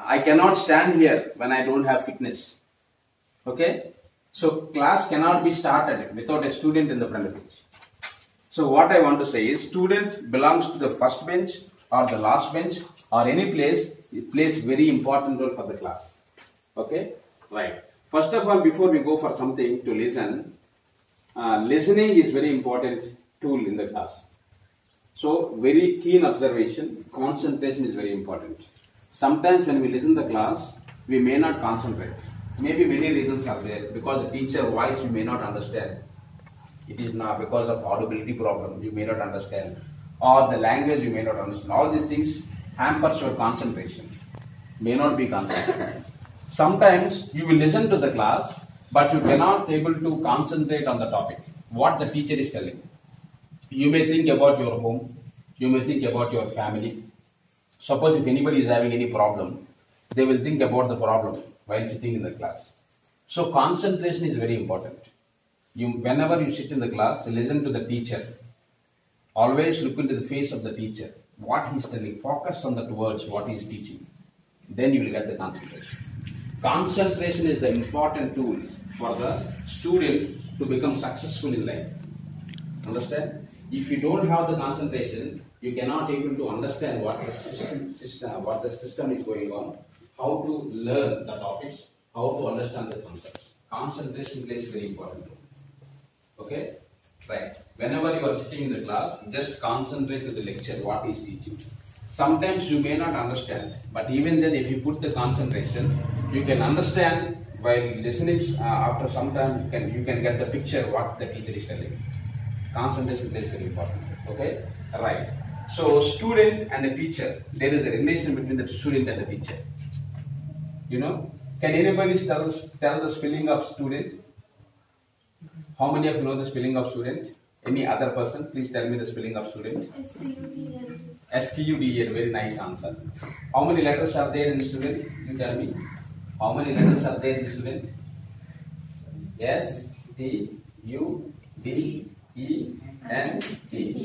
I cannot stand here when I don't have fitness. Okay? So class cannot be started without a student in the front of it. So what I want to say is, student belongs to the first bench or the last bench or any place. It plays very important role for the class. Okay? Right. First of all, before we go for something to listen, listening is very important tool in the class. So very keen observation, concentration is very important. Sometimes when we listen to the class, we may not concentrate. Maybe many reasons are there. Because the teacher voice you may not understand. It is not because of audibility problem you may not understand. Or the language you may not understand. All these things hampers your concentration. May not be concentrated. Sometimes you will listen to the class, but you cannot able to concentrate on the topic. What the teacher is telling. You may think about your home. You may think about your family. Suppose if anybody is having any problem, they will think about the problem while sitting in the class. So concentration is very important. Whenever you sit in the class, listen to the teacher. Always look into the face of the teacher. What he is telling. Focus on the words, what he is teaching. Then you will get the concentration. Concentration is the important tool for the student to become successful in life. Understand? If you don't have the concentration, you cannot able to understand what the system is going on, how to learn the topics, how to understand the concepts. Concentration plays very important role. Okay? Right. Whenever you are sitting in the class, just concentrate to the lecture, what he is teaching. Sometimes you may not understand, but even then if you put the concentration, you can understand while listening. After some time you can get the picture what the teacher is telling. Concentration plays very important. Okay? Right. So student and a teacher, there is a relation between the student and the teacher. You know? Can anybody tell the spelling of student? How many of you know the spelling of student? Any other person? Please tell me the spelling of student. S-T-U-D-N. S-T-U-D-N. Very nice answer. How many letters are there in student? You tell me. How many letters are there in student? S-T-U-D-E-N-T.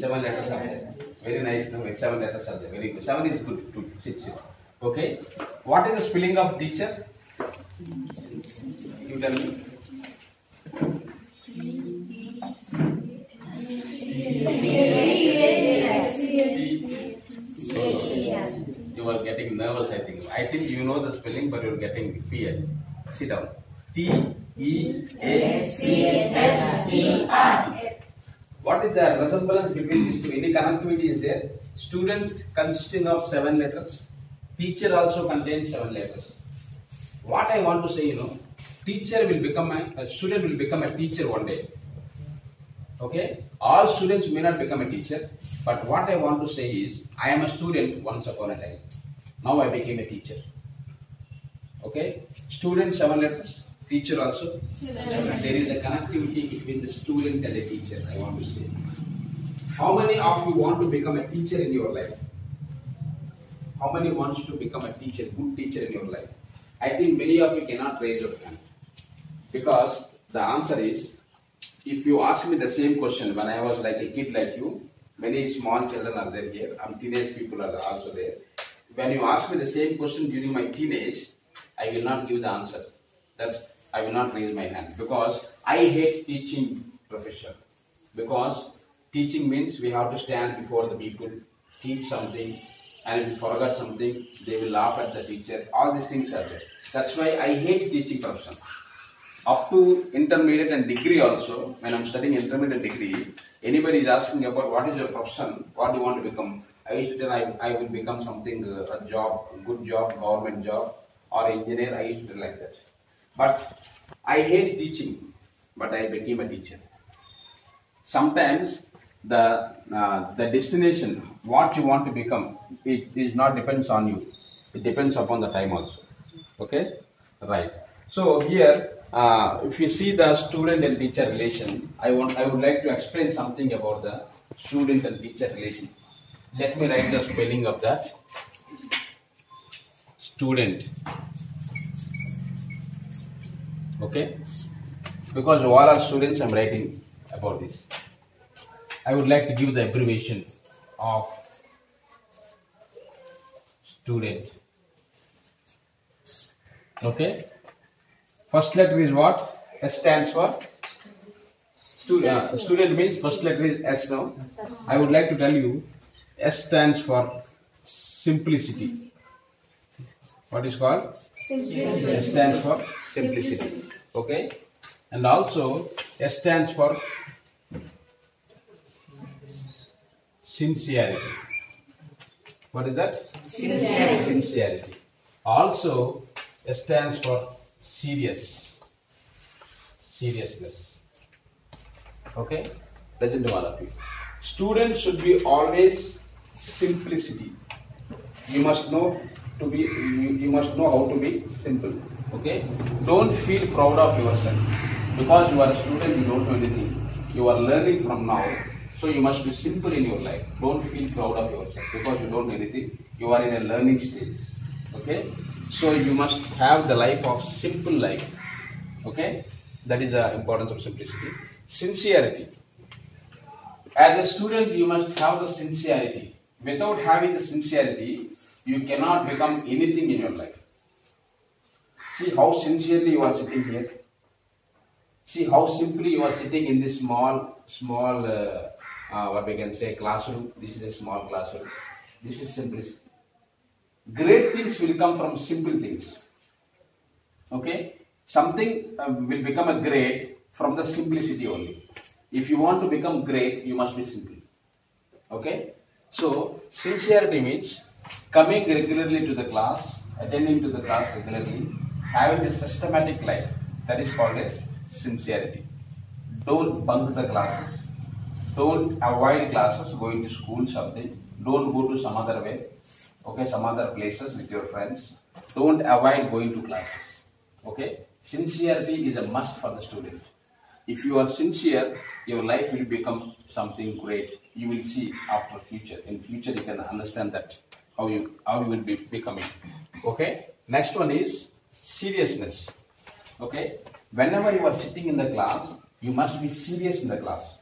7 letters are there. Very nice. No, 7 letters are there. Very good. 7 is good. Sit. Okay. What is the spelling of teacher? You tell me. You are getting nervous, I think. I think you know the spelling, but you are getting fear. Sit down. T-E-A-C-H-E-R. What is the resemblance between these two? Any connectivity is there? Student consisting of 7 letters. Teacher also contains 7 letters. What I want to say, teacher will become a student will become a teacher one day. Okay? All students may not become a teacher, but what I want to say is, I am a student once upon a time. Now I became a teacher. Okay? Student 7 letters, teacher also 7. There is a connectivity between the student and the teacher, I want to say. How many of you want to become a teacher in your life? How many wants to become a teacher, good teacher in your life? I think many of you cannot raise your hand. Because the answer is, if you ask me the same question when I was like a kid like you, many small children are there here, teenage people are also there. When you ask me the same question during my teenage, I will not give the answer. I will not raise my hand. Because I hate teaching profession. Because teaching means we have to stand before the people, teach something, and if you forget something, they will laugh at the teacher. All these things are there. That's why I hate teaching profession. Up to intermediate and degree also, when I am studying intermediate degree, anybody is asking about what is your profession, what do you want to become? I used to tell I will become something, a job, a good job, government job, or engineer. I used to tell like that. But I hate teaching, but I became a teacher. Sometimes the destination, what you want to become, it is not depends on you. It depends upon the time also. Okay? Right. So here, if you see the student and teacher relation, I would like to explain something about the student and teacher relation. Let me write the spelling of that. Student. Okay? Because all are students, I am writing about this. I would like to give the abbreviation of student. Okay. First letter is what? S stands for student means first letter is S now. I would like to tell you S stands for simplicity. What is called? Simplicity. S stands for simplicity. Okay. And also S stands for sincerity. What is that? Sincerity. Sincerity. Also S stands for seriousness. Okay? Listen to all of you. Students should be always simplicity. You must know to be. You must know how to be simple. Okay? Don't feel proud of yourself because you are a student. You don't know anything. You are learning from now. So you must be simple in your life. Don't feel proud of yourself because you don't know anything. You are in a learning stage. Okay? So you must have the life of simple life. Okay? That is the importance of simplicity. Sincerity. As a student, you must have the sincerity. Without having the sincerity, you cannot become anything in your life. See how sincerely you are sitting here. See how simply you are sitting in this small, what we can say, classroom. This is a small classroom. This is simplicity. Great things will come from simple things. Okay? Something will become a great from the simplicity only. If you want to become great, you must be simple. Okay? So, sincerity means coming regularly to the class, attending to the class regularly, having a systematic life. That is called as sincerity. Don't bunk the classes. Don't avoid classes, going to school something. Don't go to some other way. Okay, some other places with your friends. Don't avoid going to classes. Okay? Sincerity is a must for the student. If you are sincere, your life will become something great. You will see after future. In future, you can understand that how you will be becoming. Okay. Next one is seriousness. Okay. Whenever you are sitting in the class, you must be serious in the class.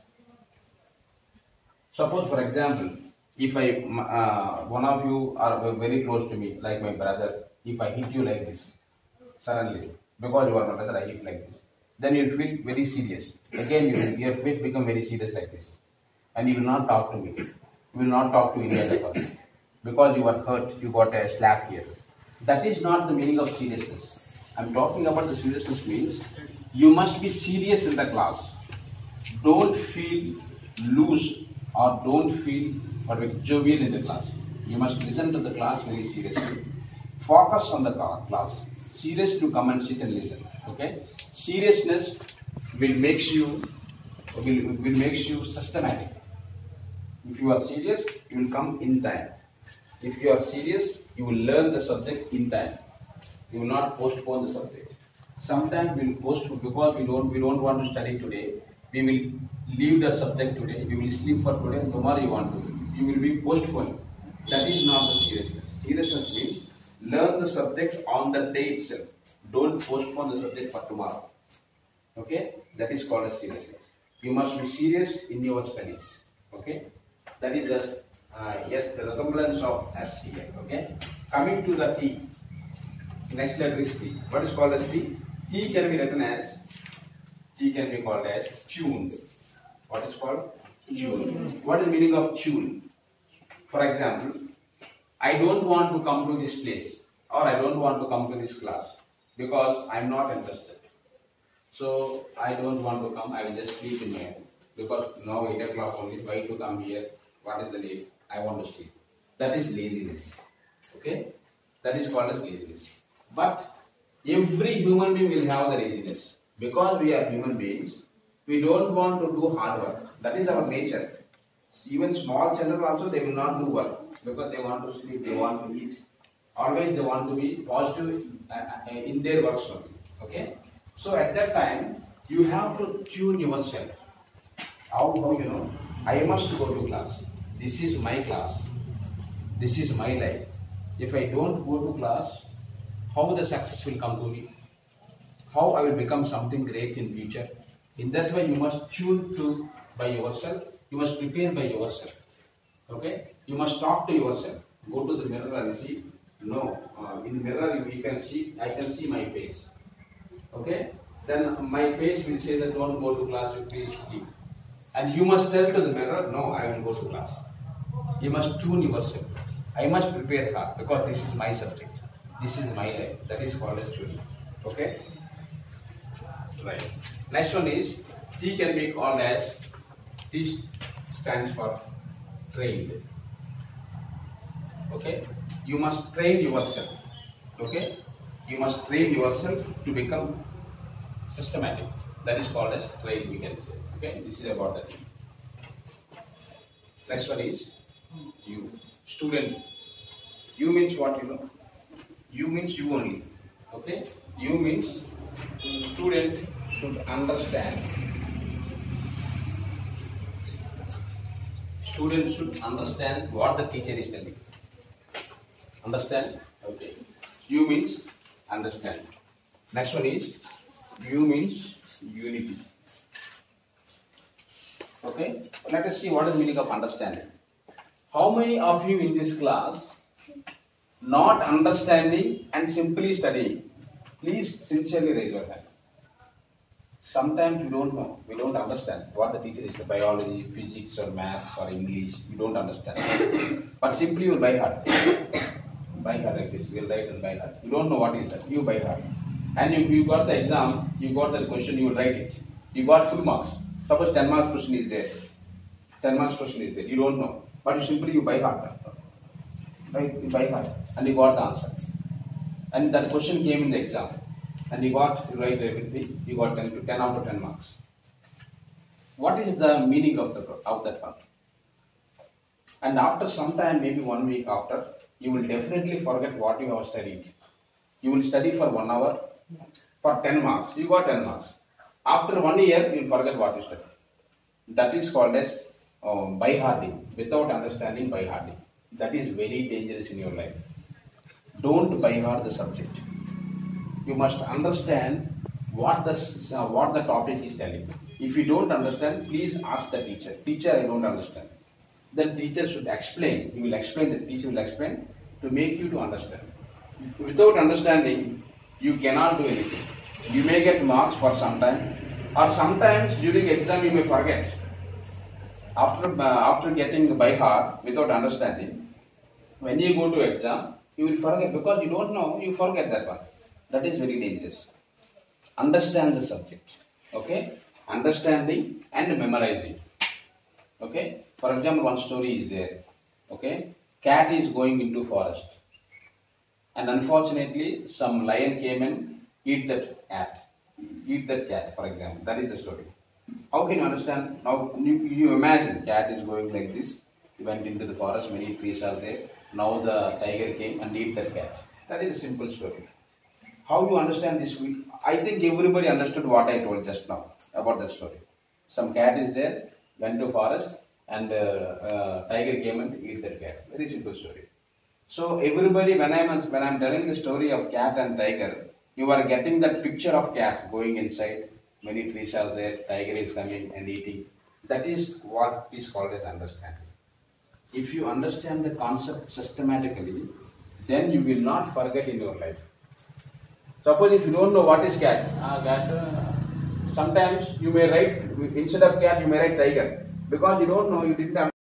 Suppose, for example, if one of you are very close to me, like my brother, if I hit you like this, suddenly, because you are my brother, I hit like this. Then you will feel very serious. Again, your face become very serious like this. And you will not talk to me. You will not talk to any other person. Because you are hurt, you got a slap here. That is not the meaning of seriousness. I am talking about the seriousness means you must be serious in the class. Don't feel loose or don't feel jovial in the class. You must listen to the class very seriously. Focus on the class. Serious to come and sit and listen. Okay? Seriousness will make you systematic. If you are serious, you will come in time. If you are serious, you will learn the subject in time. You will not postpone the subject. Sometimes we will postpone because we don't want to study today. We will leave the subject today. We will sleep for today and tomorrow you will be postponed. That is not the seriousness. Seriousness means learn the subject on the day itself. Don't postpone the subject for tomorrow. Okay? That is called as seriousness. You must be serious in your studies. Okay? That is just, the resemblance of S here. Okay? Coming to the T. Next letter is T. What is called as T? T can be written as, T can be called as tuned. What is called? Tuned. What is the meaning of tuned? For example, I don't want to come to this place or I don't want to come to this class because I am not interested. So I don't want to come, I will just sleep in my home. Because now 8 o'clock only, why to come here? What is the need? I want to sleep. That is laziness. Okay? That is called as laziness. But every human being will have the laziness. Because we are human beings, we don't want to do hard work. That is our nature. Even small children also, they will not do work. Because they want to sleep, they want to eat. Always they want to be positive in their works only. Okay? So at that time, you have to tune yourself. How you know? I must go to class. This is my class. This is my life. If I don't go to class, how the success will come to me? How I will become something great in future? In that way, you must tune to by yourself. You must prepare by yourself. Okay? You must talk to yourself. Go to the mirror and see No, in mirror you can see, I can see my face. Okay? Then my face will say that don't go to class, you please sleep. And you must tell to the mirror, no, I will go to class. You must tune yourself. I must prepare hard because this is my subject. This is my life. That is called as tuning. Okay? Right. Next one is T can be called as T stands for trained. Okay? You must train yourself. Okay? You must train yourself to become systematic. That is called as train, we can say. Okay? This is about that. Next one is you. Student. You means what you know? You means you only. Okay? You means student should understand. Student should understand what the teacher is telling. Understand? Okay. You means understand. Next one is you means unity. Okay? Let us see what is the meaning of understanding. How many of you in this class not understanding and simply studying? Please sincerely raise your hand. Sometimes we don't know, we don't understand what the teacher is, biology, physics or maths or English, we don't understand. But simply you will by heart. By heart like this, you will write and by heart. You don't know what is that, you by heart. And you got the exam, you got the question, you will write it. You got full marks. Suppose 10 marks question is there. 10 marks question is there, you don't know. But you simply by heart. By heart. And you got the answer. And that question came in the exam. And you write everything, you got 10 out of 10 marks. What is the meaning of that part? And after some time, maybe 1 week after, you will definitely forget what you have studied. You will study for 1 hour, for 10 marks, you got 10 marks. After 1 year, you will forget what you studied. That is called as by-hearting, without understanding by-hearting. That is very dangerous in your life. Don't by-heart the subject. You must understand what the topic is telling. If you don't understand, please ask the teacher. Teacher, I don't understand. Then teacher should explain. He will explain, the teacher will explain to make you to understand. Without understanding, you cannot do anything. You may get marks for some time, or sometimes during exam you may forget. After getting by heart without understanding, when you go to exam, you will forget because you don't know, you forget that one. That is very dangerous. Understand the subject. Okay? Understanding and memorizing. Okay? For example, one story is there. Okay? Cat is going into forest. And unfortunately, some lion came and eat that cat. Eat that cat, for example. That is the story. How can you understand? Now, you imagine cat is going like this. He went into the forest, many trees are there. Now the tiger came and eat that cat. That is a simple story. How you understand this? I think everybody understood what I told just now about that story. Some cat is there, went to forest, and tiger came and eat that cat. Very simple story. So everybody, when I'm telling the story of cat and tiger, you are getting that picture of cat going inside. Many trees are there. Tiger is coming and eating. That is what is called as understanding. If you understand the concept systematically, then you will not forget in your life. Suppose if you don't know what is cat, sometimes you may write, instead of cat, you may write tiger. Because you don't know, you didn't